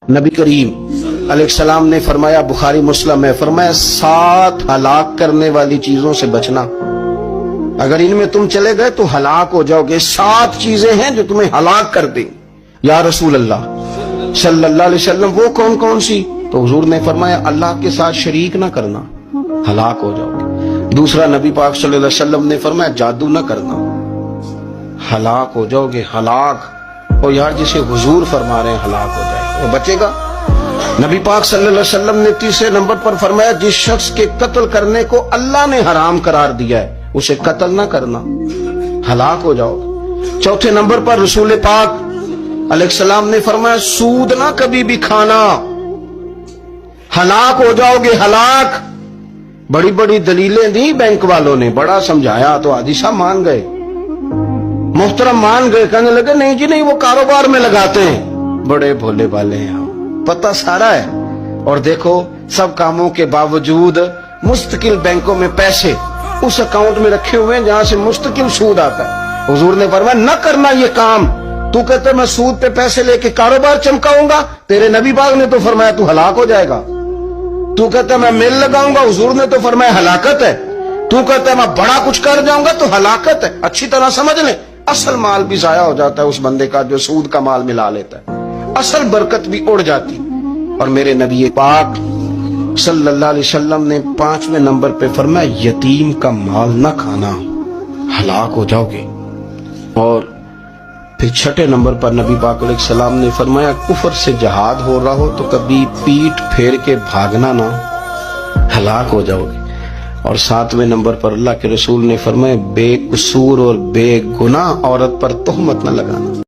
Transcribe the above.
نبی کریم علیہ السلام نے فرمایا، بخاری مسلم میں فرمایا، 7 ہلاک کرنے والی چیزوں سے بچنا، اگر ان میں تم چلے گئے تو ہلاک ہو جاؤ گے۔ 7 چیزیں ہیں جو تمہیں ہلاک کر دیں۔ یا رسول اللہ صلی اللہ علیہ وسلم وہ کون کون سی؟ تو حضور نے فرمایا، اللہ کے ساتھ شریک نہ کرنا، ہلاک ہو جاؤ گے۔ دوسرا نبی پاک صلی اللہ علیہ وسلم نے فرمایا، جادو نہ کرنا، ہلاک ہو جاؤ گے، ہلاک۔ اور یار جسے حضور فرما رہے ہیں ہلاک ہو جائے وہ بچے گا؟ نبی پاک صلی اللہ علیہ وسلم نے تیسرے نمبر پر فرمایا، جس شخص کے قتل کرنے کو اللہ نے حرام قرار دیا ہے اسے قتل نہ کرنا، ہلاک ہو جاؤ گے۔ چوتھے نمبر پر رسول پاک علیہ السلام نے فرمایا، سود نہ کبھی بھی کھانا، ہلاک ہو جاؤ گے، ہلاک۔ بڑی بڑی دلیلیں دی بینک والوں نے، بڑا سمجھایا تو حاجی صاحب مان گئے، محترم مان گئے، کہنے لگے نہیں جی نہیں، وہ کاروبار میں لگاتے ہیں۔ بڑے بھولے والے ہیں ہم، پتہ سارا ہے۔ اور دیکھو سب کاموں کے باوجود مستقل بینکوں میں پیسے اس اکاؤنٹ میں رکھے ہوئے ہیں جہاں سے مستقل سود آتا ہے۔ حضور نے فرمایا، نہ کرنا یہ کام۔ تو کہتے میں سود پہ پیسے لے کے کاروبار چمکاؤں گا، تیرے نبی پاک نے تو فرمایا تو ہلاک ہو جائے گا۔ تو کہتا میں مل لگاؤں گا، حضور نے تو فرمایا ہلاکت ہے۔ تو کہتا میں بڑا کچھ کر جاؤں گا تو ہلاکت ہے۔ اچھی طرح سمجھ لیں، اصل مال بھی ضائع ہو جاتا ہے اس بندے کا جو سود کا مال ملا لیتا ہے، اصل برکت بھی اڑ جاتی۔ اور میرے نبی پاک صلی اللہ علیہ وسلم نے 5ویں نمبر پہ فرمایا، یتیم کا مال نہ کھانا، ہلاک ہو جاؤ گے۔ اور پھر 6 نمبر پر نبی پاک علیہ السلام نے فرمایا، کفر سے جہاد ہو رہا ہو تو کبھی پیٹ پھیر کے بھاگنا نہ، ہلاک ہو جاؤ گے۔ اور 7ویں نمبر پر اللہ کے رسول نے فرمایا، بے قصور اور بے گناہ عورت پر تہمت نہ لگانا۔